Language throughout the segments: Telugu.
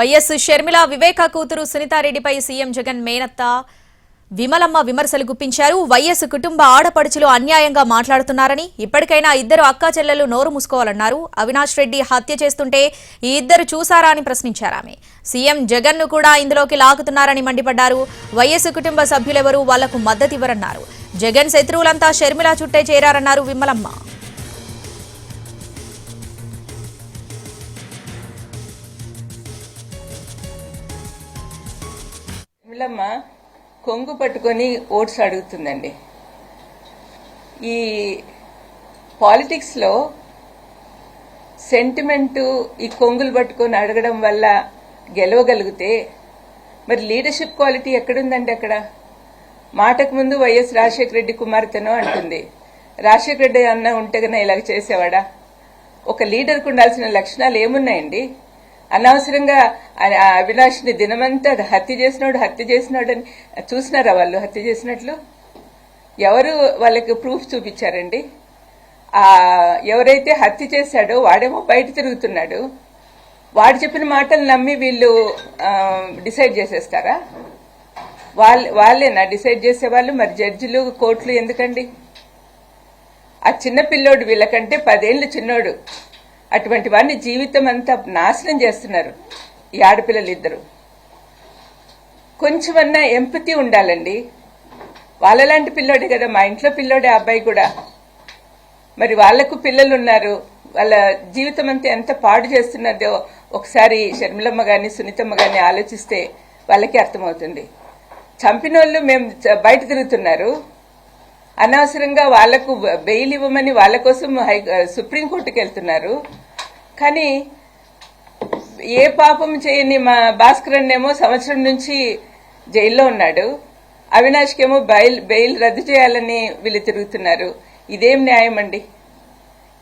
వైఎస్ షర్మిల వివేక కూతురు సునీతారెడ్డిపై సీఎం జగన్ మేనత్త విమలమ్మ విమర్శలు గుప్పించారు. వైఎస్ కుటుంబ ఆడపడుచులు అన్యాయంగా మాట్లాడుతున్నారని, ఇప్పటికైనా ఇద్దరు అక్కా చెల్లెలు నోరు మూసుకోవాలన్నారు. అవినాష్ రెడ్డి హత్య చేస్తుంటే ఈ ఇద్దరు చూసారా అని ప్రశ్నించారు ఆమె. సీఎం జగన్ ను కూడా ఇందులోకి లాగుతున్నారని మండిపడ్డారు. వైఎస్ కుటుంబ సభ్యులెవరూ వాళ్లకు మద్దతివ్వరన్నారు. జగన్ శత్రువులంతా షర్మిల చుట్టే చేరారన్నారు విమలమ్మ. విమలమ్మ కొంగు పట్టుకొని ఓట్స్ అడుగుతుందండి. ఈ పాలిటిక్స్లో సెంటిమెంటు ఈ కొంగులు పట్టుకొని అడగడం వల్ల గెలవగలిగితే మరి లీడర్షిప్ క్వాలిటీ ఎక్కడుందండి? అక్కడ మాటకు ముందు వైఎస్ రాజశేఖర రెడ్డి కుమార్తెనో అంటుంది. రాజశేఖర రెడ్డి అన్న ఉంటే కన్నా ఇలాగ చేసేవాడా? ఒక లీడర్కు ఉండాల్సిన లక్షణాలు ఏమున్నాయండి? అనవసరంగా అవినాష్ని దినమంతా హత్య చేసినాడు అని చూసినారా వాళ్ళు హత్య చేసినట్లు? ఎవరు వాళ్ళకి ప్రూఫ్ చూపించారండి? ఎవరైతే హత్య చేశాడో వాడేమో బయట తిరుగుతున్నాడు. వాడు చెప్పిన మాటలు నమ్మి వీళ్ళు డిసైడ్ చేసేస్తారా? వాళ్ళేనా డిసైడ్ చేసేవాళ్ళు? మరి జడ్జిలు కోర్టులు ఎందుకండి? ఆ చిన్న పిల్లోడు వీళ్ళకంటే 10 ఏళ్ళు చిన్నోడు. అటువంటి వాడిని జీవితం అంతా నాశనం చేస్తున్నారు ఈ ఆడపిల్లలు ఇద్దరు. కొంచెమన్నా ఎంపతి ఉండాలండి. వాళ్ళలాంటి పిల్లోడే కదా, మా ఇంట్లో పిల్లోడే అబ్బాయి కూడా. మరి వాళ్లకు పిల్లలు ఉన్నారు, వాళ్ళ జీవితం అంతా ఎంత పాడు చేస్తున్నదో ఒకసారి షర్మిలమ్మ గాని సునీతమ్మ గాని ఆలోచిస్తే వాళ్ళకి అర్థమవుతుంది. చంపిన వాళ్ళు మేము బయట తిరుగుతున్నారు, అనవసరంగా వాళ్లకు బెయిల్ ఇవ్వమని వాళ్ళ కోసం సుప్రీంకోర్టుకి వెళ్తున్నారు. కానీ ఏ పాపం చేయని మా భాస్కరన్ ఏమో సంవత్సరం నుంచి జైల్లో ఉన్నాడు. అవినాష్కేమో బెయిల్ రద్దు చేయాలని వీళ్ళు తిరుగుతున్నారు. ఇదేం న్యాయం అండి?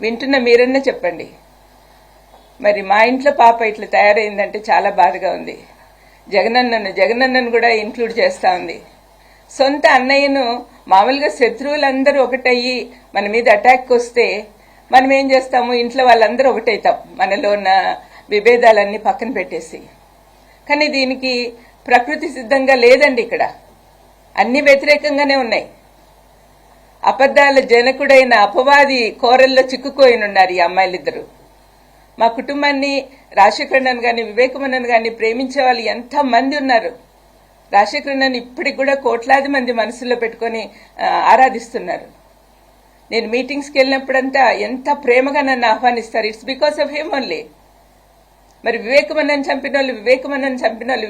వింటున్న మీరన్నా చెప్పండి. మరి మా ఇంట్లో పాప ఇట్లా తయారైందంటే చాలా బాధగా ఉంది. జగనన్నను కూడా ఇంక్లూడ్ చేస్తా ఉంది. సొంత అన్నయ్యను మామూలుగా శత్రువులందరూ ఒకటయ్యి మన మీద అటాక్ వస్తే మనం ఏం చేస్తాము? ఇంట్లో వాళ్ళందరూ ఒకటైతాం, మనలో ఉన్న విభేదాలన్నీ పక్కన పెట్టేసి. కానీ దీనికి ప్రకృతి సిద్ధంగా లేదండి. ఇక్కడ అన్ని వ్యతిరేకంగానే ఉన్నాయి. అబద్ధాల జనకుడైన అపవాది కోరల్లో చిక్కుకోయినున్నారు ఈ అమ్మాయిలిద్దరు. మా కుటుంబాన్ని రాజశేఖరన్ గాని వివేకమన్నన్ గాని ప్రేమించే వాళ్ళు ఎంతమంది ఉన్నారు. రాజశేఖరన్ ఇప్పటికి కూడా కోట్లాది మంది మనసులో పెట్టుకుని ఆరాధిస్తున్నారు. నేను మీటింగ్స్కి వెళ్ళినప్పుడంతా ఎంత ప్రేమగా నన్ను ఆహ్వానిస్తారు. It's because of him only. మరి వివేకమన్నన్ చంపిన వాళ్ళు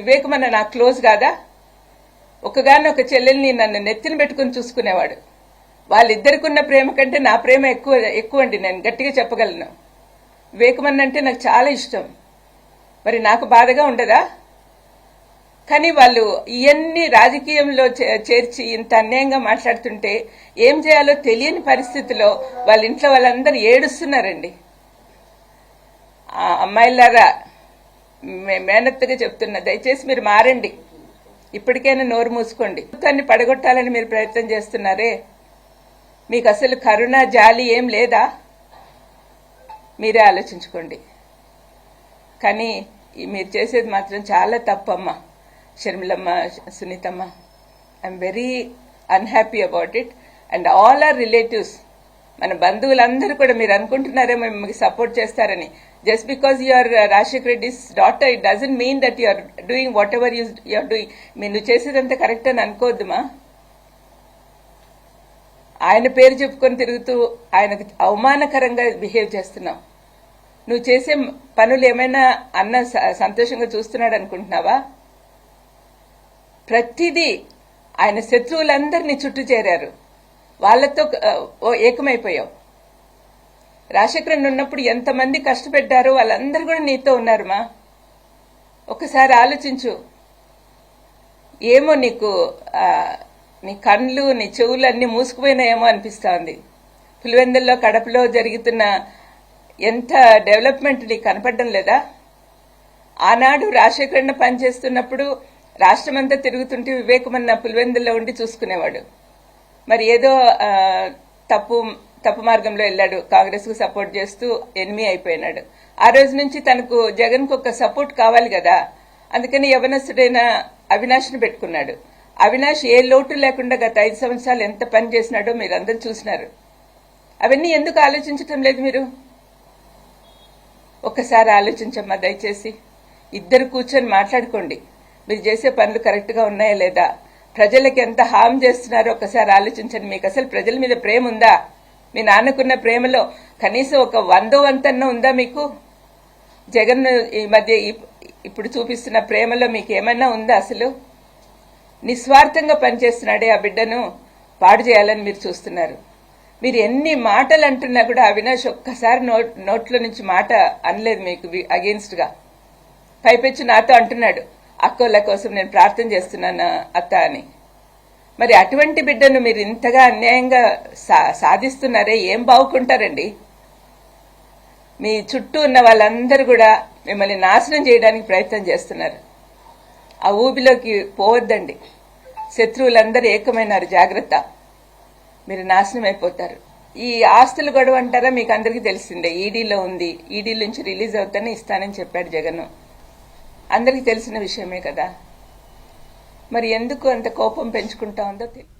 వివేకమన్న నాకు క్లోజ్ కాదా? ఒకగానొక చెల్లెల్ని నన్ను నెత్తిన పెట్టుకుని చూసుకునేవాడు. వాళ్ళిద్దరికి ఉన్న ప్రేమ కంటే నా ప్రేమ ఎక్కువ అండి. నేను గట్టిగా చెప్పగలను. వివేకమన్న అంటే నాకు చాలా ఇష్టం. మరి నాకు బాధగా ఉండదా? కానీ వాళ్ళు ఇవన్నీ రాజకీయంలో చేర్చి ఇంత అన్యాయంగా మాట్లాడుతుంటే ఏం చేయాలో తెలియని పరిస్థితిలో వాళ్ళ ఇంట్లో వాళ్ళందరూ ఏడుస్తున్నారండి. అమ్మాయిలారా, మేనత్తగా చెప్తున్నా, దయచేసి మీరు మారండి. ఇప్పటికైనా నోరు మూసుకోండి. దాన్ని పడగొట్టాలని మీరు ప్రయత్నం చేస్తున్నారే, మీకు అసలు కరుణ జాలి ఏం లేదా? మీరే ఆలోచించుకోండి. కానీ మీరు చేసేది మాత్రం చాలా తప్పమ్మా. షర్మిలమ్మ, సునీతమ్మ, I'm very unhappy about it. And all our relatives, మన బంధువులందరూ కూడా మీరు అనుకుంటున్నారేమో మీకు సపోర్ట్ చేస్తారని. Just because you are Rajasekhara Reddy's daughter, it doesn't mean that you are doing whatever you are doing. మీరు చేసేదంతా కరెక్ట్ అని అనుకోవద్దుమా. ఆయన పేరు చెప్పుకొని తిరుగుతూ ఆయనకు అవమానకరంగా బిహేవ్ చేస్తున్నావు. నువ్వు చేసే పనులు ఏమైనా అన్న సంతోషంగా చూస్తున్నాడు అనుకుంటున్నావా? ప్రతిదీ ఆయన శత్రువులందరినీ చుట్టూ చేరారు, వాళ్లతో ఏకమైపోయావు. రాజశేఖరన్ ఉన్నప్పుడు ఎంతమంది కష్టపెట్టారో వాళ్ళందరూ కూడా నీతో ఉన్నారుమా. ఒకసారి ఆలోచించు. ఏమో నీకు నీ కళ్ళు నీ చెవులు అన్ని మూసుకుపోయినాయేమో అనిపిస్తోంది. పులివెందుల్లో కడపలో జరుగుతున్న ఎంత డెవలప్మెంట్ నీకు కనపడడం లేదా? ఆనాడు రాజశేఖరన్ పనిచేస్తున్నప్పుడు రాష్ట్రమంతా తిరుగుతుంటే వివేకమన్న పులివెందుల్లో ఉండి చూసుకునేవాడు. మరి ఏదో తప్పు మార్గంలో వెళ్ళాడు, కాంగ్రెస్ కు సపోర్ట్ చేస్తూ ఎనిమి అయిపోయినాడు. ఆ రోజు నుంచి తనకు జగన్ కు ఒక సపోర్ట్ కావాలి కదా. అందుకని యవనస్తుడైన అవినాష్ను పెట్టుకున్నాడు. అవినాష్ ఏ లోటు లేకుండా గత 5 సంవత్సరాలు ఎంత పని చేసినాడో మీరందరూ చూసినారు. అవన్నీ ఎందుకు ఆలోచించటం లేదు మీరు? ఒక్కసారి ఆలోచించమ్మా దయచేసి. ఇద్దరు కూర్చొని మాట్లాడుకోండి. మీరు చేసే పనులు కరెక్ట్గా ఉన్నాయా లేదా, ప్రజలకి ఎంత హామ్ చేస్తున్నారో ఒకసారి ఆలోచించండి. మీకు అసలు ప్రజల మీద ప్రేమ ఉందా? మీ నాన్నకున్న ప్రేమలో కనీసం ఒక 100వ వంతన్నా ఉందా మీకు? జగన్ ఈ మధ్య ఇప్పుడు చూపిస్తున్న ప్రేమలో మీకు ఏమన్నా ఉందా? అసలు నిస్వార్థంగా పనిచేస్తున్నాడే ఆ బిడ్డను పాడు చేయాలని మీరు చూస్తున్నారు. మీరు ఎన్ని మాటలు అంటున్నా కూడా అవినాష్ ఒక్కసారి నోట్లో నుంచి మాట అనలేదు మీకు అగేన్స్ట్ గా. పైపెచ్చు నాతో అంటున్నాడు, అక్కోళ్ళ కోసం నేను ప్రార్థన చేస్తున్నాను అత్త అని. మరి అటువంటి బిడ్డను మీరు ఇంతగా అన్యాయంగా సాధిస్తున్నారే, ఏం బాగుకుంటారండి? మీ చుట్టూ ఉన్న వాళ్ళందరూ కూడా మిమ్మల్ని నాశనం చేయడానికి ప్రయత్నం చేస్తున్నారు. ఆ ఊబిలోకి పోవద్దండి. శత్రువులందరూ ఏకమైనారు, జాగ్రత్త. మీరు నాశనం అయిపోతారు. ఈ ఆస్తుల గొడవ అంటారా, మీకు అందరికీ తెలిసిందే. ఈడీలో ఉంది, ఈడీ నుంచి రిలీజ్ అవుతానే ఇస్తానని చెప్పాడు జగన్. అందరికీ తెలిసిన విషయమే కదా. మరి ఎందుకు అంత కోపం పెంచుకుంటా ఉందో తెలియదు.